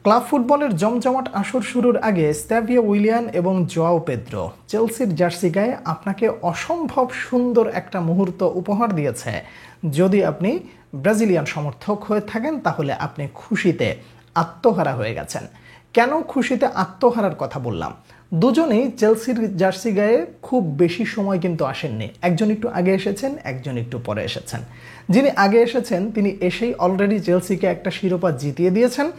Club ফুটবলের জমজমাট আসর শুরুর আগে স্ট্যাভিও উইলিয়ান এবং জোয়াও পেদ্রো চেলসির জার্সি গায়ে আপনাকে অসম্ভব সুন্দর একটা মুহূর্ত উপহার দিয়েছে। যদি আপনি ব্রাজিলিয়ান সমর্থক হয়ে থাকেন তাহলে আপনি খুশিতে আত্মহারা হয়ে গেছেন। কেন খুশিতে আত্মহারার কথা বললাম? দুজনেই চেলসির জার্সি গায়ে খুব বেশি সময় কিন্তু আসেননি। একজন একটু আগে এসেছেন, একজন একটু পরে এসেছেন। যিনি আগে এসেছেন তিনি এসেই অলরেডি চেলসিকে একটা শিরোপা জিতিয়ে দিয়েছেন।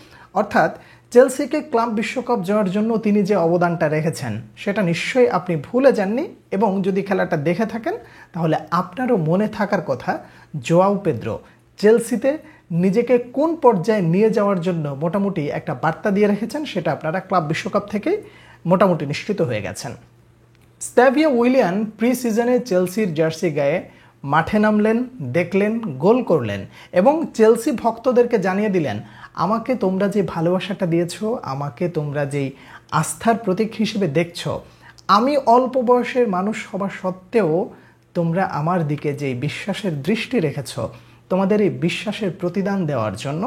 অর্থাৎ চেলসিকে ক্লাব বিশ্বকাপ জয়ের জন্য তিনি যে অবদানটা রেখেছেন সেটা নিশ্চয়ই আপনি ভুলে যাননি, এবং যদি খেলাটা দেখে থাকেন তাহলে আপনারও মনে থাকার কথা জোয়াও পেদ্রো চেলসিতে নিজেকে কোন পর্যায়ে নিয়ে যাওয়ার জন্য মোটামুটি একটা বার্তা দিয়ে রেখেছেন, সেটা আপনারা ক্লাব বিশ্বকাপ থেকেই মোটামুটি নিশ্চিত হয়ে গেছেন। স্ট্যাভিও উইলিয়ান প্রি সিজনে চেলসির জার্সি গায়ে মাঠে নামলেন, দেখলেন, গোল করলেন এবং চেলসি ভক্তদেরকে জানিয়ে দিলেন, আমাকে তোমরা যে ভালোবাসাটা দিয়েছো, আমাকে তোমরা যেই আস্থার প্রতীক হিসেবে দেখছো, আমি অল্প বয়সের মানুষ হওয়া সত্ত্বেও তোমরা আমার দিকে যেই বিশ্বাসের দৃষ্টি রেখেছো, তোমাদের এই বিশ্বাসের প্রতিদান দেওয়ার জন্য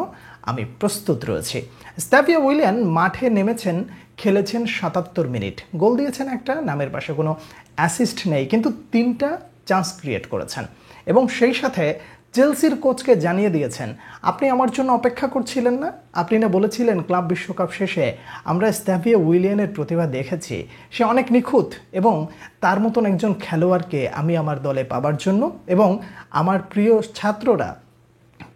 আমি প্রস্তুত রয়েছি। স্ট্যাভিও উইলিয়ান মাঠে নেমেছেন, খেলেছেন ৭৭ মিনিট, গোল দিয়েছেন একটা, নামের পাশে কোনো অ্যাসিস্ট নেই, কিন্তু ৩টা চান্স ক্রিয়েট করেছেন এবং সেই সাথে চেলসির কোচকে জানিয়ে দিয়েছেন, আপনি আমার জন্য অপেক্ষা করছিলেন না? আপনি না বলেছিলেন ক্লাব বিশ্বকাপ শেষে আমরা স্ট্যাভিও উইলিয়ানের প্রতিভা দেখেছি, সে অনেক নিখুঁত এবং তার মতন একজন খেলোয়াড়কে আমি আমার দলে পাবার জন্য এবং আমার প্রিয় ছাত্ররা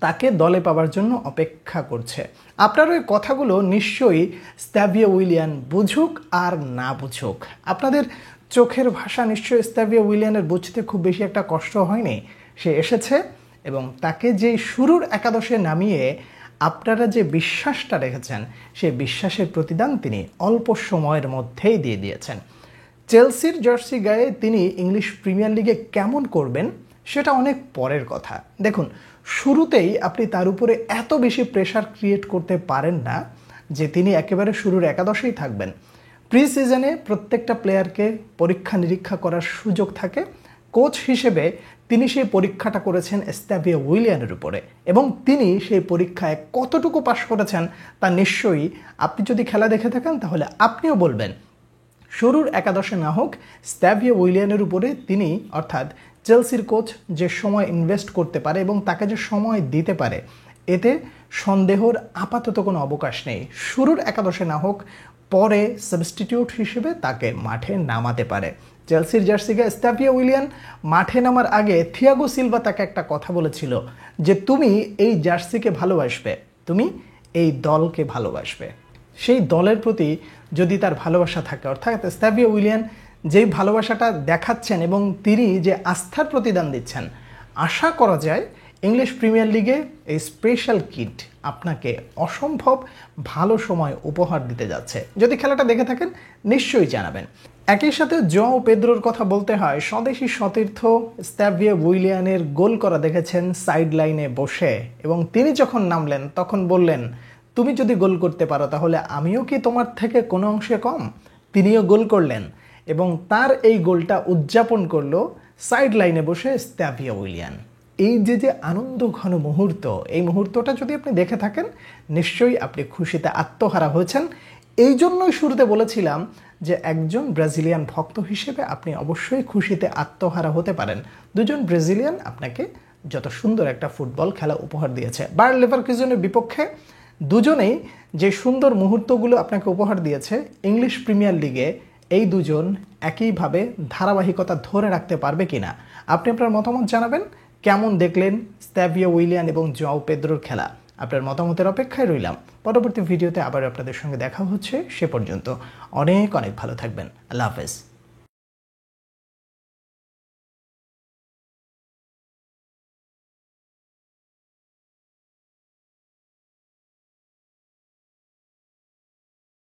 তাকে দলে পাবার জন্য অপেক্ষা করছে। আপনার ওই কথাগুলো নিশ্চয়ই স্ট্যাভিও উইলিয়ান বুঝুক আর না বুঝুক, আপনাদের চোখের ভাষা নিশ্চয়ই স্ট্যাভিও উইলিয়ানের বুঝতে খুব বেশি একটা কষ্ট হয়নি। সে এসেছে এবং তাকে যে শুরুর একাদশে নামিয়ে আপনারা যে বিশ্বাসটা রেখেছেন সেই বিশ্বাসের প্রতিদান তিনি অল্প সময়ের মধ্যেই দিয়ে দিয়েছেন। চেলসির জার্সি গায়ে তিনি ইংলিশ প্রিমিয়ার লিগে কেমন করবেন সেটা অনেক পরের কথা। দেখুন, শুরুতেই আপনি তার উপরে এত বেশি প্রেশার ক্রিয়েট করতে পারেন না যে তিনি একেবারে শুরুর একাদশেই থাকবেন। প্রি সিজনে প্রত্যেকটা প্লেয়ারকে পরীক্ষা নিরীক্ষা করার সুযোগ থাকে। কোচ হিসেবে তিনি সেই পরীক্ষাটা করেছেন স্ট্যাভিও উইলিয়ানের উপরে এবং তিনি সেই পরীক্ষায় কতটুকু পাশ করেছেন তা নিশ্চয়ই আপনি যদি খেলা দেখে থাকেন তাহলে আপনিও বলবেন। শুরুর একাদশে না হোক, স্ট্যাভিও উইলিয়ানের উপরে তিনি অর্থাৎ চেলসির কোচ যে সময় ইনভেস্ট করতে পারে এবং তাকে যে সময় দিতে পারে, এতে সন্দেহর আপাতত কোনো অবকাশ নেই। শুরুর একাদশে না হোক, পরে সাবস্টিটিউট হিসেবে তাকে মাঠে নামাতে পারে। চেলসির জার্সি গায়ে স্ট্যাভিও উইলিয়ান মাঠে নামার আগে থিয়াগো সিলভা তাকে একটা কথা বলেছিল যে তুমি এই জার্সিকে ভালোবাসবে, তুমি এই দলকে ভালোবাসবে। সেই দলের প্রতি যদি তার ভালোবাসা থাকে, অর্থাৎ স্ট্যাভিও উইলিয়ান যেই ভালোবাসাটা দেখাচ্ছেন এবং তিনি যে আস্থার প্রতিদান দিচ্ছেন, আশা করা যায় ইংলিশ প্রিমিয়ার লিগে এই স্পেশাল কিট আপনাকে অসম্ভব ভালো সময় উপহার দিতে যাচ্ছে। যদি খেলাটা দেখে থাকেন নিশ্চয়ই জানাবেন। একই সাথে জোয়াও পেদ্রোর কথা বলতে হয়, স্বদেশি সতীর্থ স্ট্যাভিও উইলিয়ানের গোল করা দেখেছেন সাইড লাইনে বসে এবং তিনি যখন নামলেন তখন বললেন, তুমি যদি গোল করতে পারো তাহলে আমিও কি তোমার থেকে কোনো অংশে কম? তিনিও গোল করলেন এবং তার এই গোলটা উদযাপন করলো সাইড লাইনে বসে স্ট্যাভিও উইলিয়ান। এই যে আনন্দ ঘন মুহূর্ত, এই মুহূর্তটা যদি আপনি দেখে থাকেন নিশ্চয়ই আপনি খুশিতে আত্মহারা হয়েছেন। এই জন্যই শুরুতে বলেছিলাম যে একজন ব্রাজিলিয়ান ভক্ত হিসেবে আপনি অবশ্যই খুশিতে আত্মহারা হতে পারেন। দুজন ব্রাজিলিয়ান আপনাকে যত সুন্দর একটা ফুটবল খেলা উপহার দিয়েছে। বায়ার লেভারকুজেনের বিপক্ষে দুজনেই যে সুন্দর মুহূর্তগুলো আপনাকে উপহার দিয়েছে, ইংলিশ প্রিমিয়ার লিগে এই দুজন একইভাবে ধারাবাহিকতা ধরে রাখতে পারবে কিনা আপনি আপনার মতামত জানাবেন। কেমন দেখলেন স্ট্যাভিও উইলিয়ান এবং জোয়াও পেদ্রোর খেলা? আপনার মতামতের অপেক্ষায় রইলাম। পরবর্তী ভিডিওতে আবার আপনাদের সঙ্গে দেখা হচ্ছে। সে পর্যন্ত অনেক অনেক ভালো থাকবেন। আল্লাহ হাফেজ।